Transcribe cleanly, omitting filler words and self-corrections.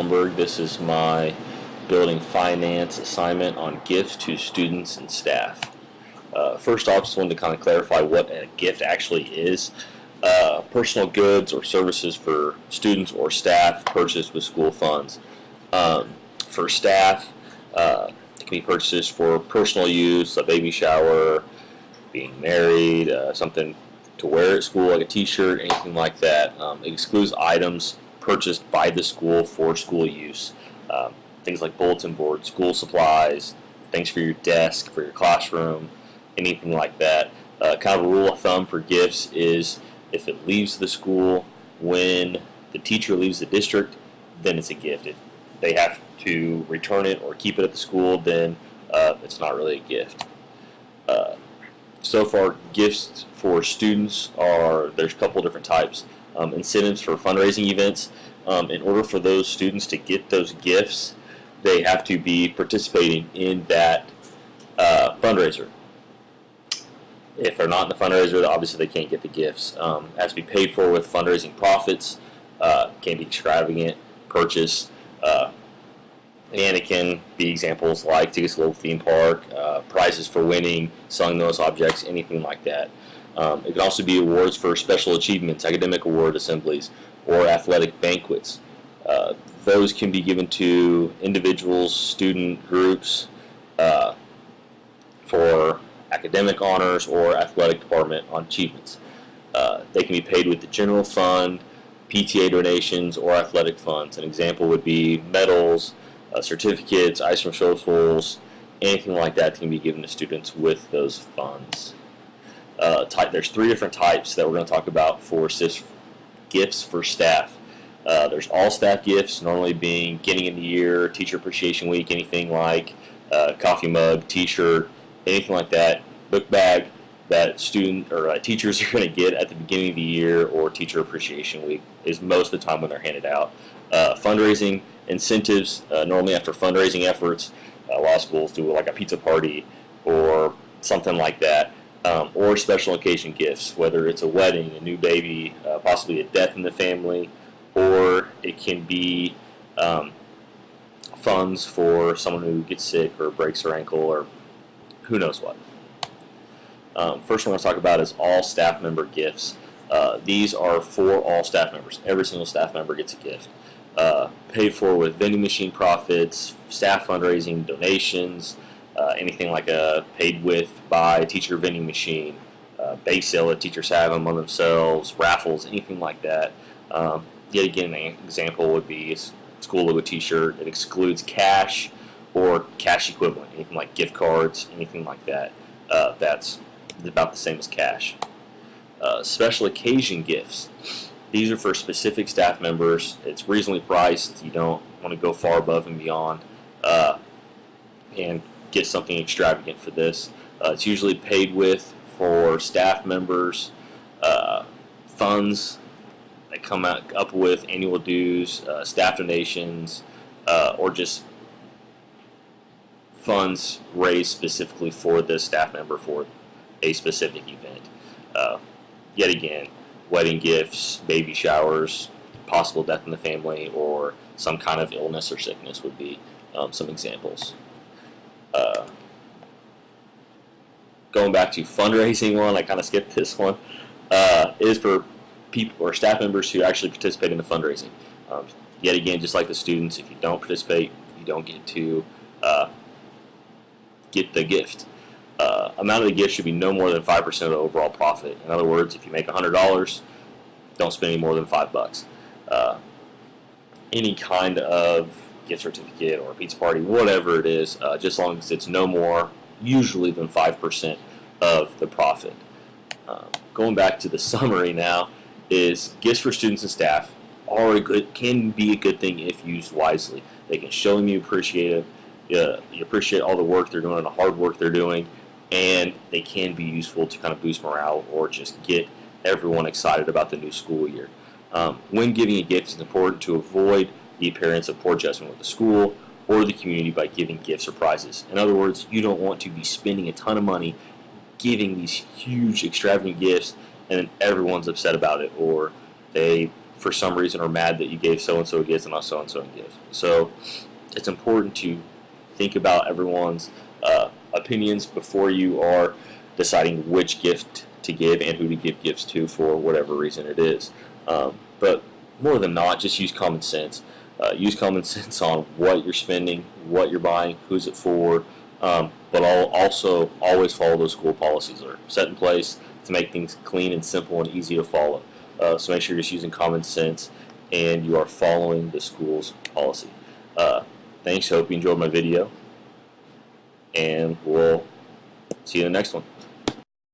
Holmberg. This is my building finance assignment on gifts to students and staff. First off, just wanted to kind of clarify what a gift actually is. Personal goods or services for students or staff purchased with school funds. For staff, it can be purchased for personal use, a baby shower, being married, something to wear at school like a t-shirt, anything like that. It excludes items purchased by the school for school use. Things like bulletin boards, school supplies, things for your desk, for your classroom, anything like that. Kind of a rule of thumb for gifts is if it leaves the school when the teacher leaves the district, then it's a gift. If they have to return it or keep it at the school, then it's not really a gift. So far, gifts for students there's a couple different types. Incentives for fundraising events. In order for those students to get those gifts, they have to be participating in that fundraiser. If they're not in the fundraiser, obviously they can't get the gifts. It has to be paid for with fundraising profits. Can't be extravagant purchase. And it can be examples like tickets to a local theme park, prizes for winning, selling those objects, anything like that. It can also be awards for special achievements, academic award assemblies, or athletic banquets. Those can be given to individuals, student groups, for academic honors or athletic department on achievements. They can be paid with the general fund, PTA donations, or athletic funds. An example would be medals, certificates, ice cream socials, anything like that can be given to students with those funds. There's three different types that we're going to talk about for gifts for staff. There's all staff gifts, normally being beginning of the year, teacher appreciation week, anything like coffee mug, t-shirt, anything like that, book bag that student or teachers are going to get at the beginning of the year, or teacher appreciation week is most of the time when they're handed out. Fundraising incentives, normally after fundraising efforts, a lot of schools do like a pizza party or something like that, or special occasion gifts, whether it's a wedding, a new baby, possibly a death in the family, or it can be funds for someone who gets sick or breaks their ankle or who knows what. First one I want to talk about is all staff member gifts. These are for all staff members. Every single staff member gets a gift. Paid for with vending machine profits, staff fundraising, donations, anything like a paid with by teacher vending machine, bake sale that teachers have among themselves, raffles, anything like that. Yet again, an example would be a school logo t-shirt. It excludes cash or cash equivalent, anything like gift cards, anything like that. That's about the same as cash. Special occasion gifts. These are for specific staff members. It's reasonably priced. You don't want to go far above and beyond and get something extravagant for this. It's usually paid with for staff members, funds that come up with annual dues, staff donations, or just funds raised specifically for the staff member for a specific event. Yet again, wedding gifts, baby showers, possible death in the family, or some kind of illness or sickness would be some examples. Going back to fundraising one, I kind of skipped this one, is for people or staff members who actually participate in the fundraising. Yet again, just like the students, if you don't participate, you don't get to get the gift. Amount of the gift should be no more than 5% of the overall profit. In other words, if you make $100, don't spend any more than $5. Any kind of gift certificate or pizza party, whatever it is, just as long as it's no more, usually, than 5% of the profit. Going back to the summary now, is gifts for students and staff can be a good thing if used wisely. They can show them you appreciate it. You appreciate all the work they're doing and the hard work they're doing, and they can be useful to kind of boost morale or just get everyone excited about the new school year. When giving a gift, it's important to avoid the appearance of poor judgment with the school or the community by giving gifts or prizes. In other words, you don't want to be spending a ton of money giving these huge extravagant gifts and then everyone's upset about it, or they for some reason are mad that you gave so-and-so a gift and not so-and-so a gift. So it's important to think about everyone's opinions before you are deciding which gift to give and who to give gifts to for whatever reason it is. But more than not, just use common sense. Use common sense on what you're spending, what you're buying, who's it for, but I'll also always follow those school policies that are set in place to make things clean and simple and easy to follow. So make sure you're just using common sense and you are following the school's policy. Thanks. Hope you enjoyed my video, and we'll see you in the next one.